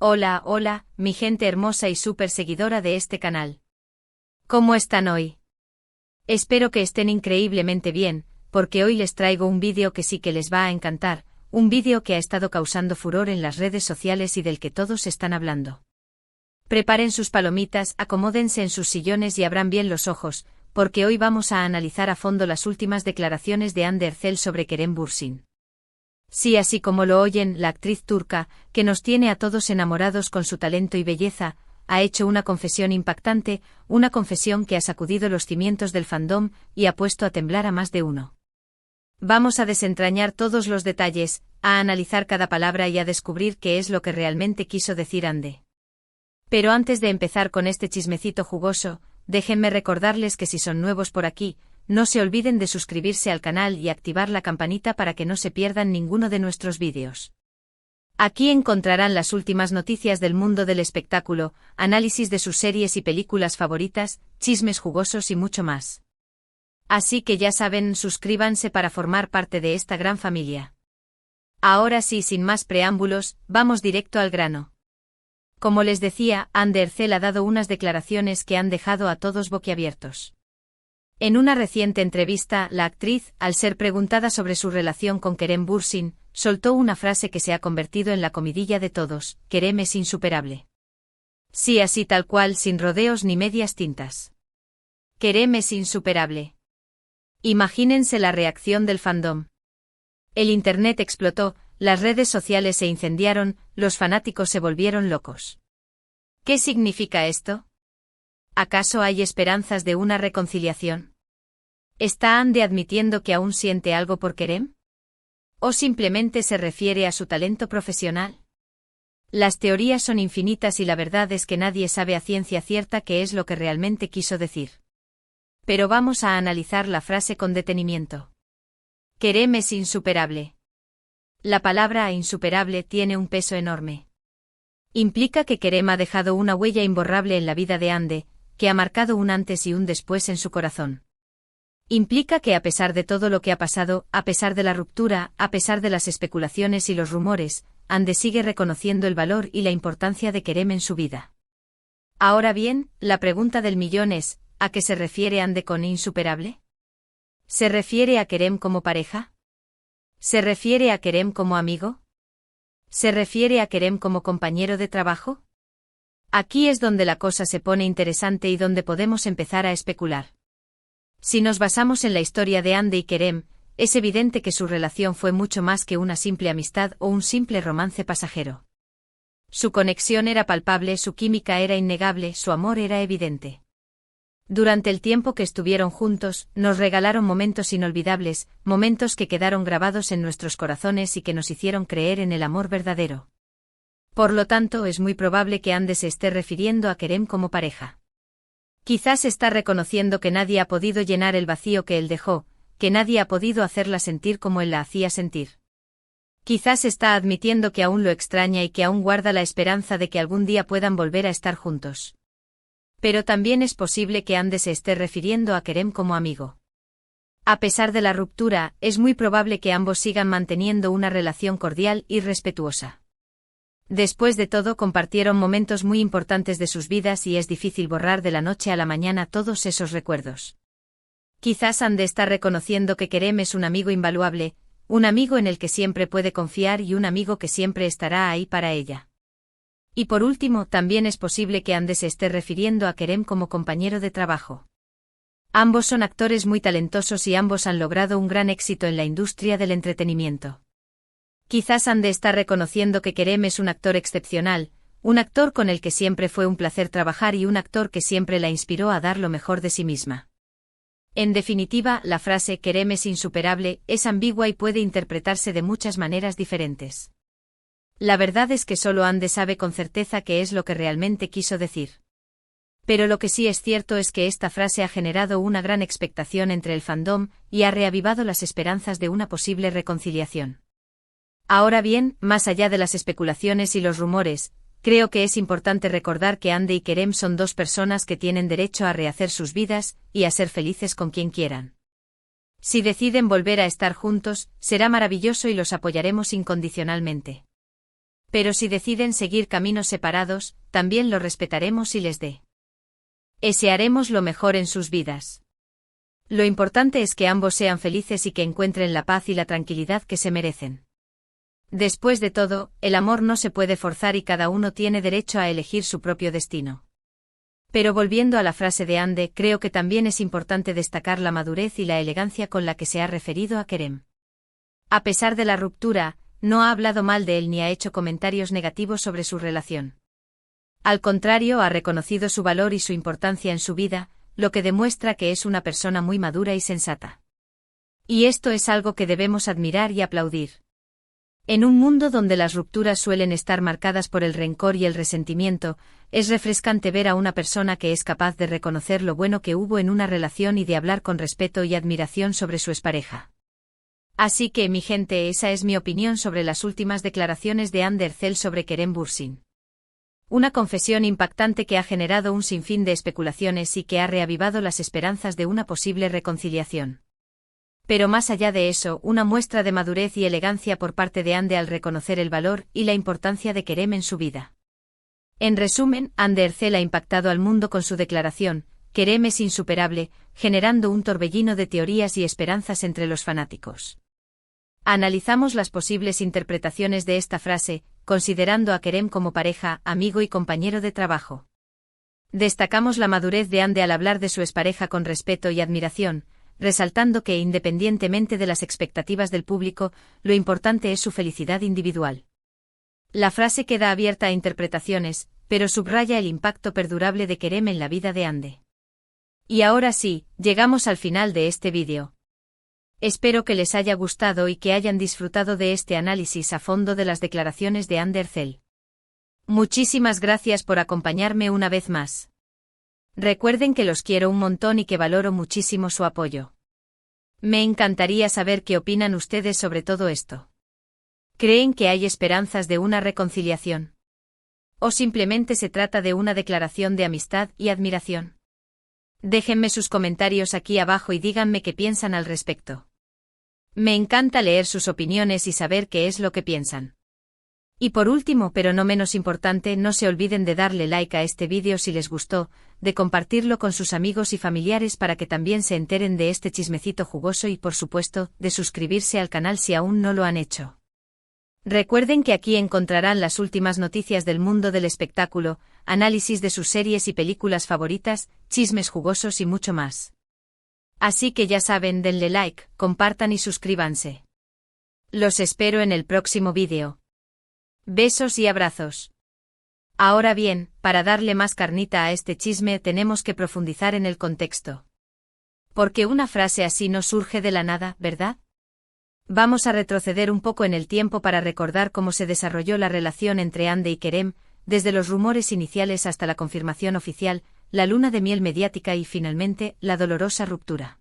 Hola, hola, mi gente hermosa y súper seguidora de este canal. ¿Cómo están hoy? Espero que estén increíblemente bien, porque hoy les traigo un vídeo que sí que les va a encantar, un vídeo que ha estado causando furor en las redes sociales y del que todos están hablando. Preparen sus palomitas, acomódense en sus sillones y abran bien los ojos, porque hoy vamos a analizar a fondo las últimas declaraciones de Hande Erçel sobre Kerem Bürsin. Sí, así como lo oyen, la actriz turca, que nos tiene a todos enamorados con su talento y belleza, ha hecho una confesión impactante, una confesión que ha sacudido los cimientos del fandom y ha puesto a temblar a más de uno. Vamos a desentrañar todos los detalles, a analizar cada palabra y a descubrir qué es lo que realmente quiso decir Hande. Pero antes de empezar con este chismecito jugoso, déjenme recordarles que si son nuevos por aquí, no se olviden de suscribirse al canal y activar la campanita para que no se pierdan ninguno de nuestros vídeos. Aquí encontrarán las últimas noticias del mundo del espectáculo, análisis de sus series y películas favoritas, chismes jugosos y mucho más. Así que ya saben, suscríbanse para formar parte de esta gran familia. Ahora sí, sin más preámbulos, vamos directo al grano. Como les decía, Hande Erçel ha dado unas declaraciones que han dejado a todos boquiabiertos. En una reciente entrevista, la actriz, al ser preguntada sobre su relación con Kerem Bürsin, soltó una frase que se ha convertido en la comidilla de todos: Kerem es insuperable. Sí, así tal cual, sin rodeos ni medias tintas. Kerem es insuperable. Imagínense la reacción del fandom. El internet explotó, las redes sociales se incendiaron, los fanáticos se volvieron locos. ¿Qué significa esto? ¿Acaso hay esperanzas de una reconciliación? ¿Está Hande admitiendo que aún siente algo por Kerem? ¿O simplemente se refiere a su talento profesional? Las teorías son infinitas y la verdad es que nadie sabe a ciencia cierta qué es lo que realmente quiso decir. Pero vamos a analizar la frase con detenimiento. Kerem es insuperable. La palabra insuperable tiene un peso enorme. Implica que Kerem ha dejado una huella imborrable en la vida de Hande, que ha marcado un antes y un después en su corazón. Implica que a pesar de todo lo que ha pasado, a pesar de la ruptura, a pesar de las especulaciones y los rumores, Hande sigue reconociendo el valor y la importancia de Kerem en su vida. Ahora bien, la pregunta del millón es, ¿a qué se refiere Hande con insuperable? ¿Se refiere a Kerem como pareja? ¿Se refiere a Kerem como amigo? ¿Se refiere a Kerem como compañero de trabajo? Aquí es donde la cosa se pone interesante y donde podemos empezar a especular. Si nos basamos en la historia de Hande y Kerem, es evidente que su relación fue mucho más que una simple amistad o un simple romance pasajero. Su conexión era palpable, su química era innegable, su amor era evidente. Durante el tiempo que estuvieron juntos, nos regalaron momentos inolvidables, momentos que quedaron grabados en nuestros corazones y que nos hicieron creer en el amor verdadero. Por lo tanto, es muy probable que Hande se esté refiriendo a Kerem como pareja. Quizás está reconociendo que nadie ha podido llenar el vacío que él dejó, que nadie ha podido hacerla sentir como él la hacía sentir. Quizás está admitiendo que aún lo extraña y que aún guarda la esperanza de que algún día puedan volver a estar juntos. Pero también es posible que Hande se esté refiriendo a Kerem como amigo. A pesar de la ruptura, es muy probable que ambos sigan manteniendo una relación cordial y respetuosa. Después de todo, compartieron momentos muy importantes de sus vidas y es difícil borrar de la noche a la mañana todos esos recuerdos. Quizás Hande está reconociendo que Kerem es un amigo invaluable, un amigo en el que siempre puede confiar y un amigo que siempre estará ahí para ella. Y por último, también es posible que Hande se esté refiriendo a Kerem como compañero de trabajo. Ambos son actores muy talentosos y ambos han logrado un gran éxito en la industria del entretenimiento. Quizás Hande está reconociendo que Kerem es un actor excepcional, un actor con el que siempre fue un placer trabajar y un actor que siempre la inspiró a dar lo mejor de sí misma. En definitiva, la frase Kerem es insuperable es ambigua y puede interpretarse de muchas maneras diferentes. La verdad es que solo Hande sabe con certeza qué es lo que realmente quiso decir. Pero lo que sí es cierto es que esta frase ha generado una gran expectación entre el fandom y ha reavivado las esperanzas de una posible reconciliación. Ahora bien, más allá de las especulaciones y los rumores, creo que es importante recordar que Hande y Kerem son dos personas que tienen derecho a rehacer sus vidas y a ser felices con quien quieran. Si deciden volver a estar juntos, será maravilloso y los apoyaremos incondicionalmente. Pero si deciden seguir caminos separados, también lo respetaremos y les desearemos lo mejor en sus vidas. Lo importante es que ambos sean felices y que encuentren la paz y la tranquilidad que se merecen. Después de todo, el amor no se puede forzar y cada uno tiene derecho a elegir su propio destino. Pero volviendo a la frase de Ande, creo que también es importante destacar la madurez y la elegancia con la que se ha referido a Kerem. A pesar de la ruptura, no ha hablado mal de él ni ha hecho comentarios negativos sobre su relación. Al contrario, ha reconocido su valor y su importancia en su vida, lo que demuestra que es una persona muy madura y sensata. Y esto es algo que debemos admirar y aplaudir. En un mundo donde las rupturas suelen estar marcadas por el rencor y el resentimiento, es refrescante ver a una persona que es capaz de reconocer lo bueno que hubo en una relación y de hablar con respeto y admiración sobre su expareja. Así que, mi gente, esa es mi opinión sobre las últimas declaraciones de Hande Erçel sobre Kerem Bürsin. Una confesión impactante que ha generado un sinfín de especulaciones y que ha reavivado las esperanzas de una posible reconciliación. Pero más allá de eso, una muestra de madurez y elegancia por parte de Hande al reconocer el valor y la importancia de Kerem en su vida. En resumen, Hande Erçel ha impactado al mundo con su declaración: Kerem es insuperable, generando un torbellino de teorías y esperanzas entre los fanáticos. Analizamos las posibles interpretaciones de esta frase, considerando a Kerem como pareja, amigo y compañero de trabajo. Destacamos la madurez de Hande al hablar de su expareja con respeto y admiración, resaltando que independientemente de las expectativas del público, lo importante es su felicidad individual. La frase queda abierta a interpretaciones, pero subraya el impacto perdurable de Kerem en la vida de Hande. Y ahora sí, llegamos al final de este vídeo. Espero que les haya gustado y que hayan disfrutado de este análisis a fondo de las declaraciones de Hande Erçel. Muchísimas gracias por acompañarme una vez más. Recuerden que los quiero un montón y que valoro muchísimo su apoyo. Me encantaría saber qué opinan ustedes sobre todo esto. ¿Creen que hay esperanzas de una reconciliación? ¿O simplemente se trata de una declaración de amistad y admiración? Déjenme sus comentarios aquí abajo y díganme qué piensan al respecto. Me encanta leer sus opiniones y saber qué es lo que piensan. Y por último, pero no menos importante, no se olviden de darle like a este vídeo si les gustó, de compartirlo con sus amigos y familiares para que también se enteren de este chismecito jugoso y por supuesto, de suscribirse al canal si aún no lo han hecho. Recuerden que aquí encontrarán las últimas noticias del mundo del espectáculo, análisis de sus series y películas favoritas, chismes jugosos y mucho más. Así que ya saben, denle like, compartan y suscríbanse. Los espero en el próximo vídeo. Besos y abrazos. Ahora bien, para darle más carnita a este chisme tenemos que profundizar en el contexto. Porque una frase así no surge de la nada, ¿verdad? Vamos a retroceder un poco en el tiempo para recordar cómo se desarrolló la relación entre Hande y Kerem, desde los rumores iniciales hasta la confirmación oficial, la luna de miel mediática y finalmente, la dolorosa ruptura.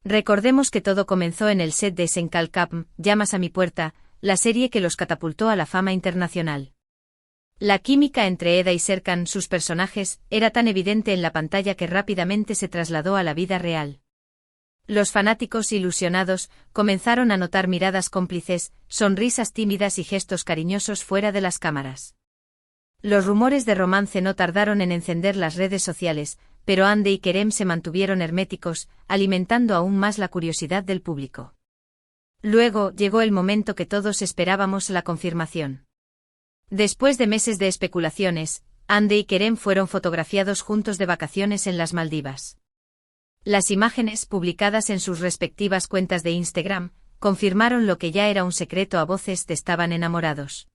Recordemos que todo comenzó en el set de Senkalkapm, Llamas a mi puerta, la serie que los catapultó a la fama internacional. La química entre Eda y Serkan, sus personajes, era tan evidente en la pantalla que rápidamente se trasladó a la vida real. Los fanáticos ilusionados comenzaron a notar miradas cómplices, sonrisas tímidas y gestos cariñosos fuera de las cámaras. Los rumores de romance no tardaron en encender las redes sociales, pero Hande y Kerem se mantuvieron herméticos, alimentando aún más la curiosidad del público. Luego llegó el momento que todos esperábamos, la confirmación. Después de meses de especulaciones, Hande y Kerem fueron fotografiados juntos de vacaciones en las Maldivas. Las imágenes, publicadas en sus respectivas cuentas de Instagram, confirmaron lo que ya era un secreto a voces: estaban enamorados.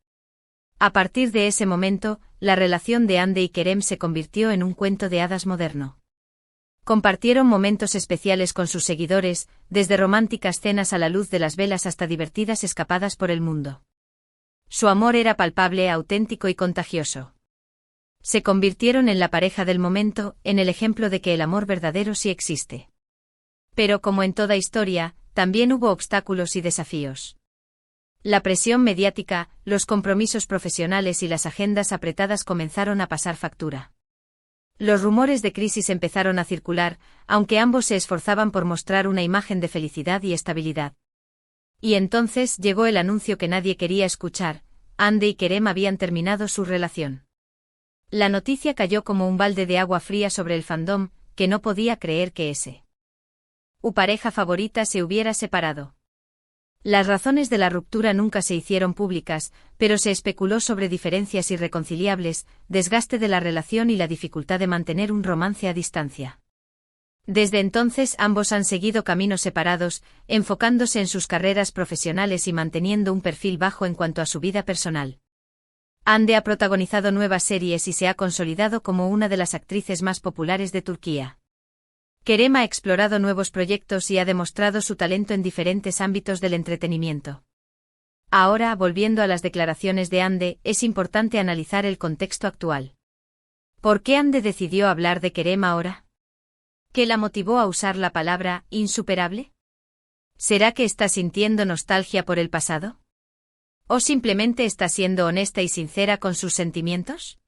A partir de ese momento, la relación de Hande y Kerem se convirtió en un cuento de hadas moderno. Compartieron momentos especiales con sus seguidores, desde románticas cenas a la luz de las velas hasta divertidas escapadas por el mundo. Su amor era palpable, auténtico y contagioso. Se convirtieron en la pareja del momento, en el ejemplo de que el amor verdadero sí existe. Pero como en toda historia, también hubo obstáculos y desafíos. La presión mediática, los compromisos profesionales y las agendas apretadas comenzaron a pasar factura. Los rumores de crisis empezaron a circular, aunque ambos se esforzaban por mostrar una imagen de felicidad y estabilidad. Y entonces llegó el anuncio que nadie quería escuchar: Ande y Kerem habían terminado su relación. La noticia cayó como un balde de agua fría sobre el fandom, que no podía creer que su pareja favorita se hubiera separado. Las razones de la ruptura nunca se hicieron públicas, pero se especuló sobre diferencias irreconciliables, desgaste de la relación y la dificultad de mantener un romance a distancia. Desde entonces ambos han seguido caminos separados, enfocándose en sus carreras profesionales y manteniendo un perfil bajo en cuanto a su vida personal. Hande ha protagonizado nuevas series y se ha consolidado como una de las actrices más populares de Turquía. Kerem ha explorado nuevos proyectos y ha demostrado su talento en diferentes ámbitos del entretenimiento. Ahora, volviendo a las declaraciones de Hande, es importante analizar el contexto actual. ¿Por qué Hande decidió hablar de Kerem ahora? ¿Qué la motivó a usar la palabra insuperable? ¿Será que está sintiendo nostalgia por el pasado? ¿O simplemente está siendo honesta y sincera con sus sentimientos?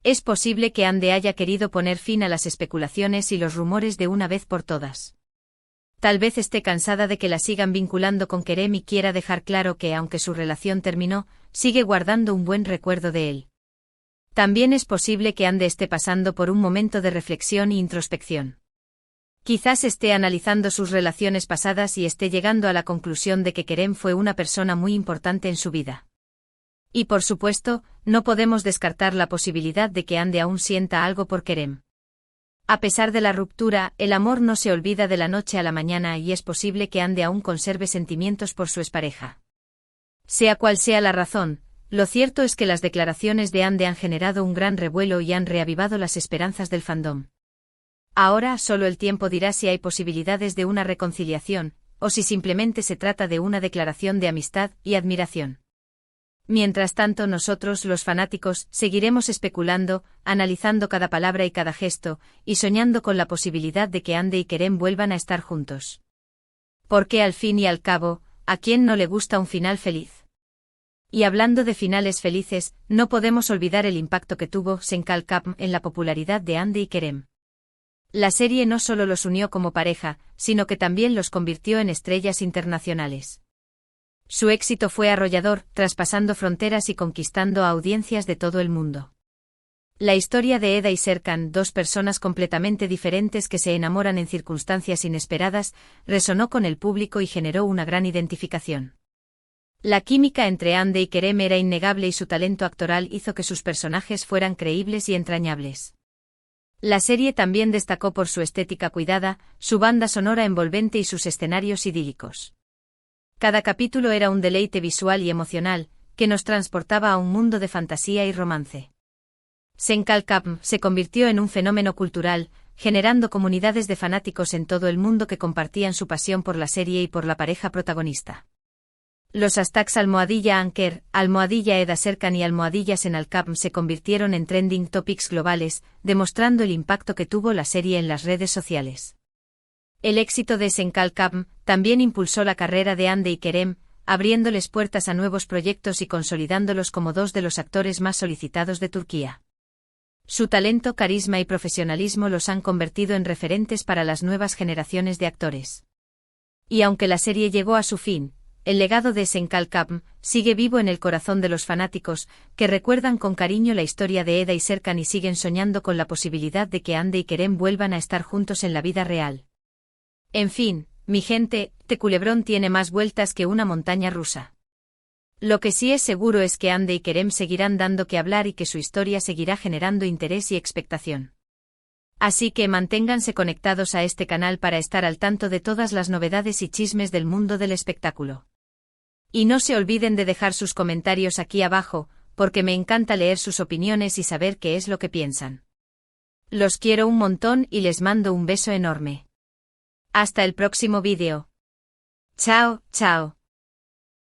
Es posible que Hande haya querido poner fin a las especulaciones y los rumores de una vez por todas. Tal vez esté cansada de que la sigan vinculando con Kerem y quiera dejar claro que, aunque su relación terminó, sigue guardando un buen recuerdo de él. También es posible que Hande esté pasando por un momento de reflexión e introspección. Quizás esté analizando sus relaciones pasadas y esté llegando a la conclusión de que Kerem fue una persona muy importante en su vida. Y por supuesto, no podemos descartar la posibilidad de que Hande aún sienta algo por Kerem. A pesar de la ruptura, el amor no se olvida de la noche a la mañana y es posible que Hande aún conserve sentimientos por su expareja. Sea cual sea la razón, lo cierto es que las declaraciones de Hande han generado un gran revuelo y han reavivado las esperanzas del fandom. Ahora solo el tiempo dirá si hay posibilidades de una reconciliación, o si simplemente se trata de una declaración de amistad y admiración. Mientras tanto nosotros, los fanáticos, seguiremos especulando, analizando cada palabra y cada gesto, y soñando con la posibilidad de que Hande y Kerem vuelvan a estar juntos. Porque al fin y al cabo, ¿a quién no le gusta un final feliz? Y hablando de finales felices, no podemos olvidar el impacto que tuvo Senkalkapm en la popularidad de Hande y Kerem. La serie no solo los unió como pareja, sino que también los convirtió en estrellas internacionales. Su éxito fue arrollador, traspasando fronteras y conquistando a audiencias de todo el mundo. La historia de Eda y Serkan, dos personas completamente diferentes que se enamoran en circunstancias inesperadas, resonó con el público y generó una gran identificación. La química entre Hande y Kerem era innegable y su talento actoral hizo que sus personajes fueran creíbles y entrañables. La serie también destacó por su estética cuidada, su banda sonora envolvente y sus escenarios idílicos. Cada capítulo era un deleite visual y emocional, que nos transportaba a un mundo de fantasía y romance. Senkalkapm se convirtió en un fenómeno cultural, generando comunidades de fanáticos en todo el mundo que compartían su pasión por la serie y por la pareja protagonista. Los hashtags #Anker, #Eda Serkan y #Senkalkapm se convirtieron en trending topics globales, demostrando el impacto que tuvo la serie en las redes sociales. El éxito de Senkalkapm también impulsó la carrera de Hande y Kerem, abriéndoles puertas a nuevos proyectos y consolidándolos como dos de los actores más solicitados de Turquía. Su talento, carisma y profesionalismo los han convertido en referentes para las nuevas generaciones de actores. Y aunque la serie llegó a su fin, el legado de Senkalkapm sigue vivo en el corazón de los fanáticos, que recuerdan con cariño la historia de Eda y Serkan y siguen soñando con la posibilidad de que Hande y Kerem vuelvan a estar juntos en la vida real. En fin, mi gente, este culebrón tiene más vueltas que una montaña rusa. Lo que sí es seguro es que Hande y Kerem seguirán dando que hablar y que su historia seguirá generando interés y expectación. Así que manténganse conectados a este canal para estar al tanto de todas las novedades y chismes del mundo del espectáculo. Y no se olviden de dejar sus comentarios aquí abajo, porque me encanta leer sus opiniones y saber qué es lo que piensan. Los quiero un montón y les mando un beso enorme. Hasta el próximo vídeo. Chao, chao.